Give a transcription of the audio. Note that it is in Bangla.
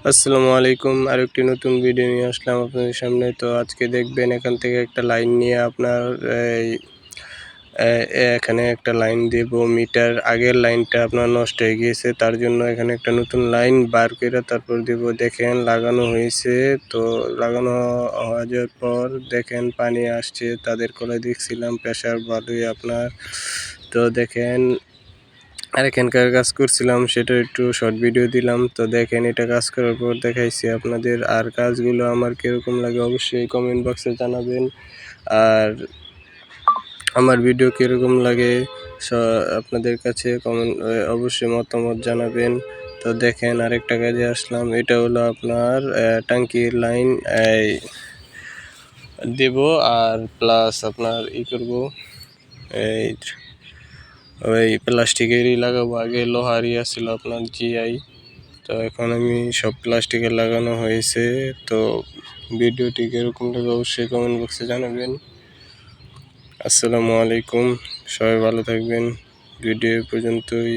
আসসালামু আলাইকুম। আরেকটি নতুন ভিডিও নিয়ে আসলাম আপনাদের সামনে। তো আজকে দেখবেন এখান থেকে একটা লাইন নিয়ে আপনার এই এখানে একটা লাইন দিব। মিটার আগের লাইনটা আপনার নষ্ট হয়ে গিয়েছে, তার জন্য এখানে একটা নতুন লাইন বার করে তারপর দিব। দেখেন লাগানো হয়েছে। তো লাগানো হওয়া যাওয়ার পর দেখেন পানি আসছে, তাদের কলে দেখছিলাম প্রেশার ভালোই আপনার। তো দেখেন আর এখানকার কাজ করছিলাম, সেটা একটু শর্ট ভিডিও দিলাম। তো দেখেন এটা কাজ করার পর দেখাইছি আপনাদের। আর কাজগুলো আমার কীরকম লাগে অবশ্যই কমেন্ট বক্সে জানাবেন। আর আমার ভিডিও কীরকম লাগে আপনাদের কাছে কমেন্ট অবশ্যই মতামত জানাবেন। তো দেখেন আরেকটা কাজে আসলাম। এটা হলো আপনার ট্যাঙ্কির লাইন দেব, আর প্লাস আপনার করব এই ওই প্লাস্টিকেরই লাগাবো। আগে লোহারই ছিল আপনার জিআই, তো এখন আমি সব প্লাস্টিকের লাগানো হয়েছে। তো ভিডিওটি কীরকম লাগে অবশ্যই কমেন্ট বক্সে জানাবেন। আসসালামু আলাইকুম, সবাই ভালো থাকবেন। ভিডিও পর্যন্তই।